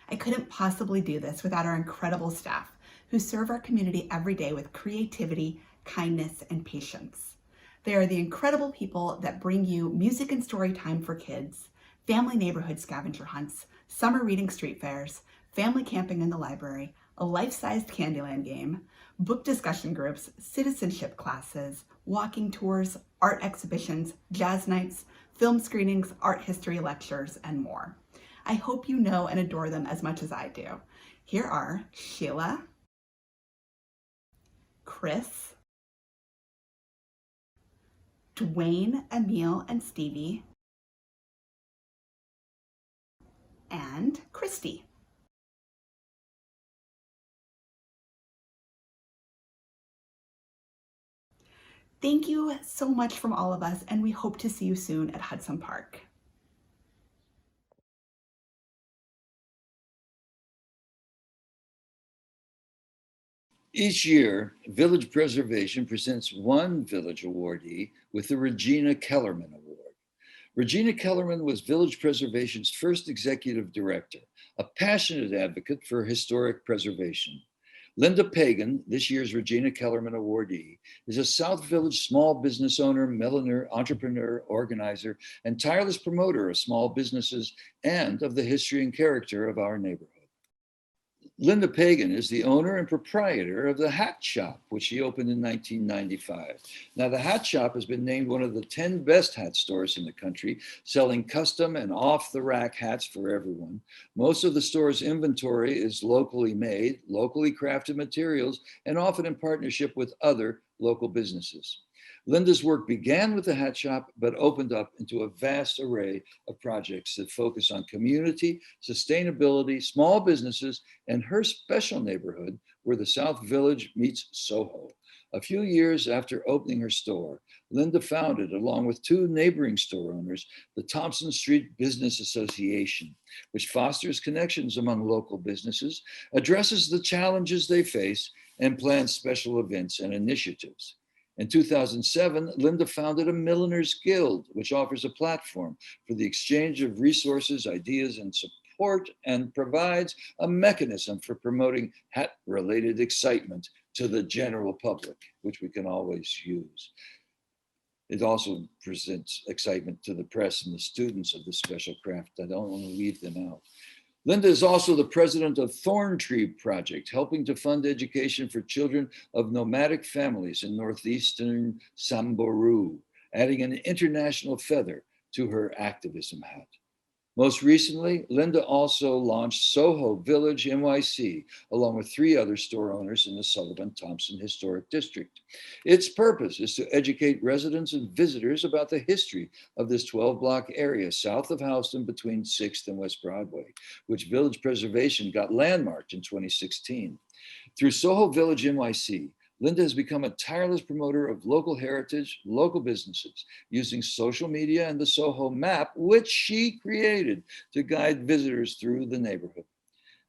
I couldn't possibly do this without our incredible staff who serve our community every day with creativity, kindness, and patience. They are the incredible people that bring you music and story time for kids, family neighborhood scavenger hunts, summer reading street fairs, family camping in the library, a life-sized Candyland game, book discussion groups, citizenship classes, walking tours, art exhibitions, jazz nights, film screenings, art history lectures, and more. I hope you know and adore them as much as I do. Here are Sheila, Chris, Dwayne, Emil, and Stevie, and Christy. Thank you so much from all of us, and we hope to see you soon at Hudson Park. Each year, Village Preservation presents one village awardee with the Regina Kellerman Award. Regina Kellerman was Village Preservation's first executive director, a passionate advocate for historic preservation. Linda Pagan, this year's Regina Kellerman awardee, is a South Village small business owner, millionaire, entrepreneur, organizer, and tireless promoter of small businesses and of the history and character of our neighborhood. Linda Pagan is the owner and proprietor of the Hat Shop, which she opened in 1995. Now, the Hat Shop has been named one of the 10 best hat stores in the country, selling custom and off-the-rack hats for everyone. Most of the store's inventory is locally made, locally crafted materials, and often in partnership with other local businesses. Linda's work began with the Hat Shop, but opened up into a vast array of projects that focus on community, sustainability, small businesses, and her special neighborhood where the South Village meets Soho. A few years after opening her store, Linda founded, along with two neighboring store owners, the Thompson Street Business Association, which fosters connections among local businesses, addresses the challenges they face, and plans special events and initiatives. In 2007, Linda founded a Milliners Guild, which offers a platform for the exchange of resources, ideas, and support, and provides a mechanism for promoting hat-related excitement to the general public, which we can always use. It also presents excitement to the press and the students of the special craft. I don't want to leave them out. Linda is also the president of Thorn Tree Project, helping to fund education for children of nomadic families in northeastern Samburu, adding an international feather to her activism hat. Most recently, Linda also launched Soho Village NYC, along with 3 other store owners in the Sullivan-Thompson Historic District. Its purpose is to educate residents and visitors about the history of this 12-block area south of Houston between 6th and West Broadway, which Village Preservation got landmarked in 2016. Through Soho Village NYC, Linda has become a tireless promoter of local heritage, local businesses, using social media and the Soho map, which she created to guide visitors through the neighborhood.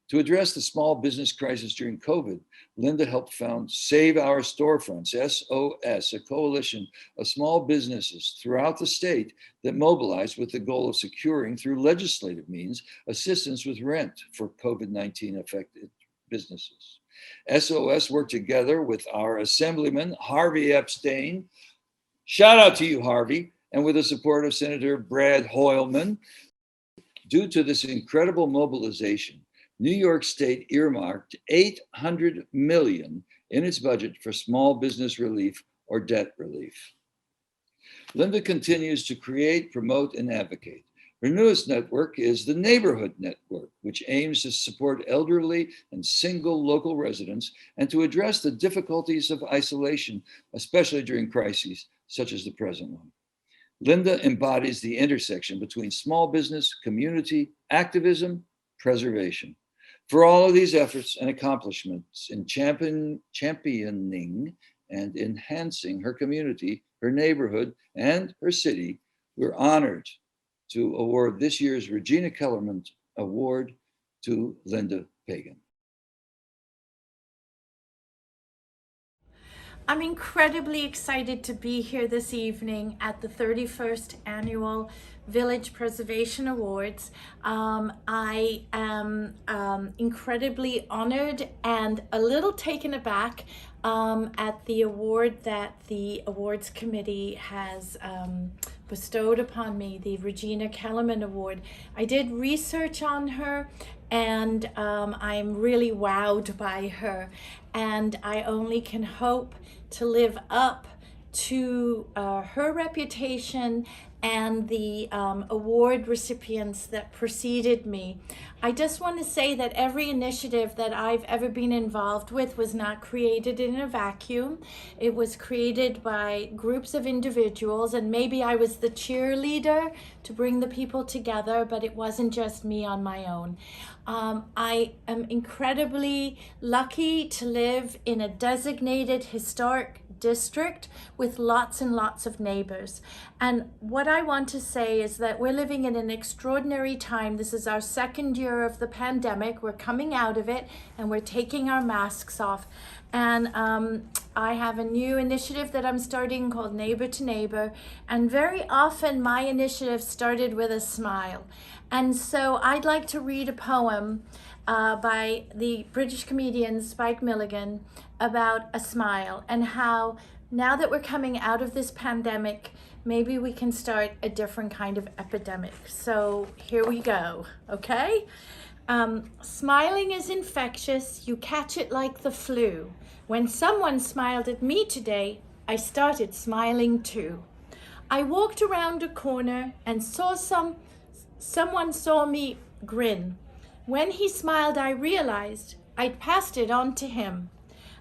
To address the small business crisis during COVID, Linda helped found Save Our Storefronts, SOS, a coalition of small businesses throughout the state that mobilized with the goal of securing, through legislative means, assistance with rent for COVID-19 affected businesses. SOS worked together with our Assemblyman, Harvey Epstein. Shout out to you, Harvey, and with the support of Senator Brad Hoylman. Due to this incredible mobilization, New York State earmarked $800 million in its budget for small business relief or debt relief. Linda continues to create, promote, and advocate. Her newest network is the Neighborhood Network, which aims to support elderly and single local residents and to address the difficulties of isolation, especially during crises such as the present one. Linda embodies the intersection between small business, community, activism, preservation. For all of these efforts and accomplishments in championing and enhancing her community, her neighborhood, and her city, we're honored to award this year's Regina Kellerman Award to Linda Pagan. I'm incredibly excited to be here this evening at the 31st Annual Village Preservation Awards. I am incredibly honored and a little taken aback at the award that the awards committee has bestowed upon me, the Regina Kellerman Award. I did research on her and I'm really wowed by her, and I only can hope to live up to her reputation and the award recipients that preceded me. I just want to say that every initiative that I've ever been involved with was not created in a vacuum. It was created by groups of individuals, and maybe I was the cheerleader to bring the people together, but it wasn't just me on my own. I am incredibly lucky to live in a designated historic district with lots and lots of neighbors. And what I want to say is that we're living in an extraordinary time. This is our second year of the pandemic. We're coming out of it and we're taking our masks off. And I have a new initiative that I'm starting called Neighbor to Neighbor. And very often my initiative started with a smile. And so I'd like to read a poem by the British comedian Spike Milligan about a smile, and how now that we're coming out of this pandemic, maybe we can start a different kind of epidemic. So here we go, okay? Smiling is infectious, you catch it like the flu. When someone smiled at me today, I started smiling too. I walked around a corner and someone saw me grin. When he smiled, I realized I'd passed it on to him.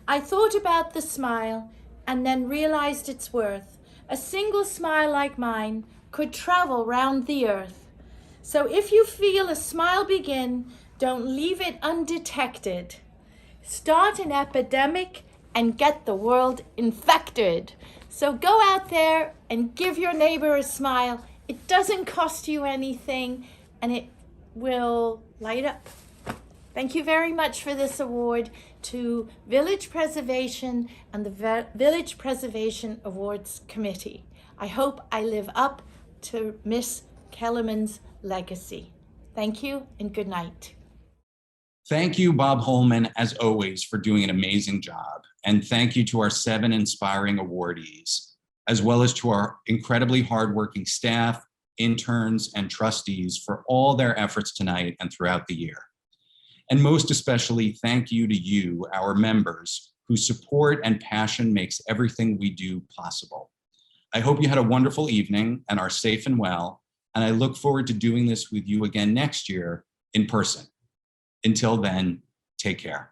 I thought about the smile and then realized its worth. A single smile like mine could travel round the earth. So if you feel a smile begin, don't leave it undetected. Start an epidemic and get the world infected. So go out there and give your neighbor a smile. It doesn't cost you anything, and it will light up. Thank you very much for this award to Village Preservation and the Village Preservation Awards Committee. I hope I live up to Miss Kellerman's legacy. Thank you and good night. Thank you, Bob Holman, as always, for doing an amazing job. And thank you to our 7 inspiring awardees, as well as to our incredibly hardworking staff, interns, and trustees for all their efforts tonight and throughout the year. And most especially, thank you to you, our members, whose support and passion makes everything we do possible. I hope you had a wonderful evening and are safe and well, and I look forward to doing this with you again next year in person. Until then, take care.